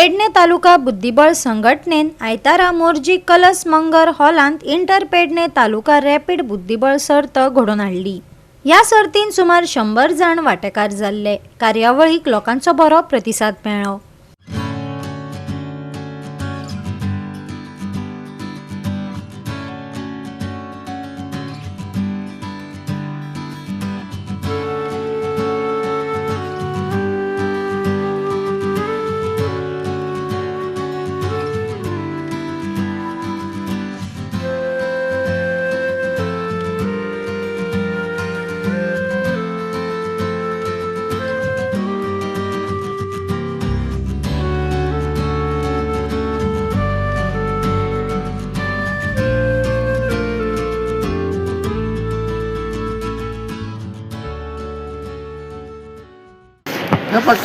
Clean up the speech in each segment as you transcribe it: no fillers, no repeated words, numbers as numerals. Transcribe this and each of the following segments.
पेडणे तालुका बुद्धिबळ संघटनेन आयतारा मोर्जी कलस मंगर हॉलांत इंटर पेडणे तालुका रॅपिड बुद्धिबळ सर्त घडोवन हाडली। या सर्तीन सुमार 100 जण वांटेकार जाल्ले। कार्यावळीक लोकांचो बरो प्रतिसाद मेळ्ळो।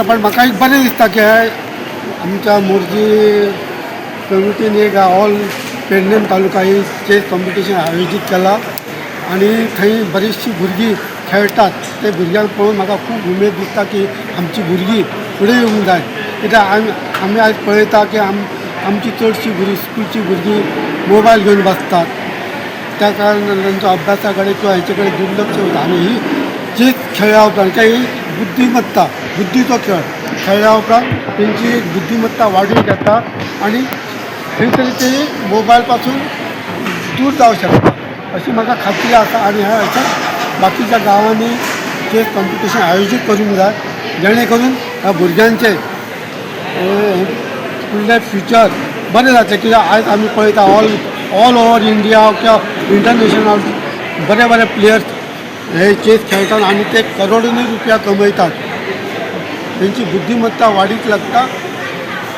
पण म्हाका एक बरें दिसता की आमच्या मोर्जी कमिटीन एक ऑल पेडणे तालुका ही चेस कॉम्पिटिशन आयोजीत केला आणि थंय बरीचशी भुरगीं खेळटात। ते भुरग्यांक पळोवन म्हाका खूब उमेद दिसता की आमची भुरगीं फुडें येवंक जाय। कित्याक आमी आयज पळयता की आमची चडशीं स्कूलची भुरगीं मोबायल घेवन बसतात, त्या कारणान तांचो अभ्यासा कडेन किंवा हेचे कडेन दुर्लक्ष जाता। आनी ही चेस खेळ्ळ्या उपरांत काही बुद्धिमत्ता बुद्धीचो खेळ खेळ्ळ्या उपरांत तेंची बुद्धिमत्ता वाडून येता आणि खंय तरी ते मोबायल पासून दूर जावं शकता अशी म्हाका खात्री आसा। आणि ह्या अशें बाकीच्या गांवांनी चेस कॉम्पिटिशन आयोजीत करूंक जाय, जेणे करून ह्या भुरग्यांचे फुडलें फ्युचर बरें जातलें। कित्याक आयज आमी पळयता ऑल ओवर इंडिया किंवा इंटरनॅशनल बरे बरे प्लेयर्स हे चेस खेळटात आणि ते करोडोनी रुपया कमयतात। त्यांची बुद्धिमत्ता वाडीक लागता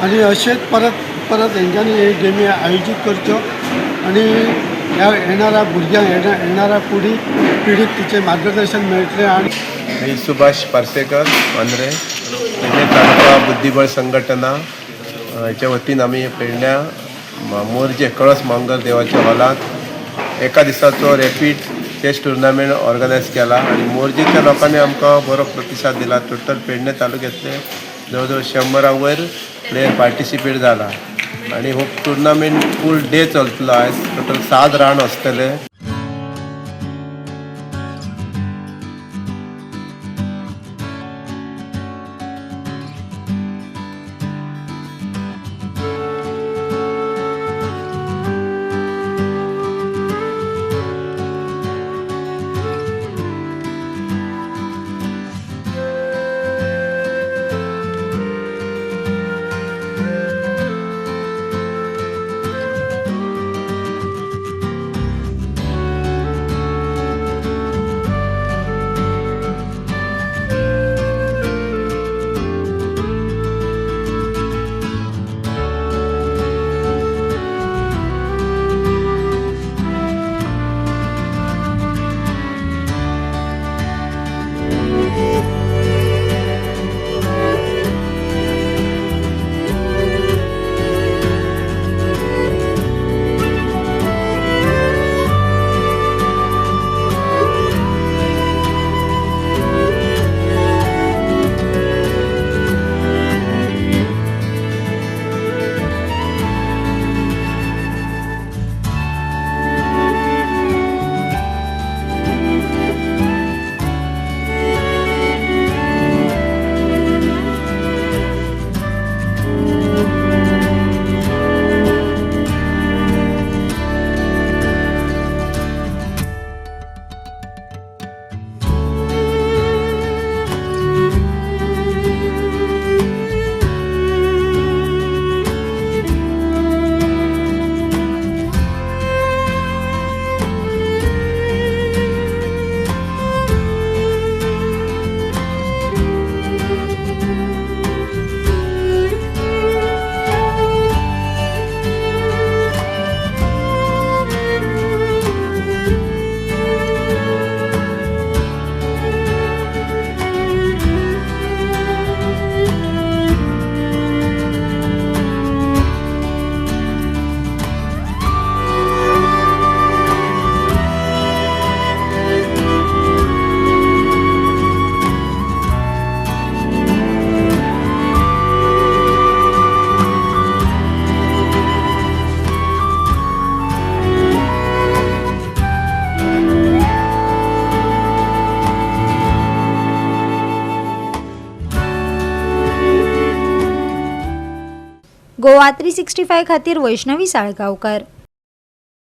आणि अशेंच परत परत हेंच्यांनी हे गेमी आयोजीत करच्यो आणि ह्या येणाऱ्या भुरग्यांक येणाऱ्या पिढीक तिचे मार्गदर्शन मेळटलें। आणि मी सुभाष पार्सेकर मांद्रे, पेडणे तालुका बुद्धिबळ संघटना हेच्या वतीन आमी पेडण्या मोर्जे कळस मंगर देवाच्या हॉलांत एका दिसाचो रॅपीड चेस टुर्नामेंट ऑर्गनायज केला आणि मोर्जेच्या लोकांनी आमकां बरो प्रतिसाद दिला। टोटल पेडणे तालुक्यातले जवळ 100 वयर प्लेयर पार्टिसिपेट जाला आणि हो टुर्नामेंट फूल डे चलतलो। आयज टोटल 7 राउंड आसतले। गोवा 365 खातीर वैष्णवी साळगांवकार.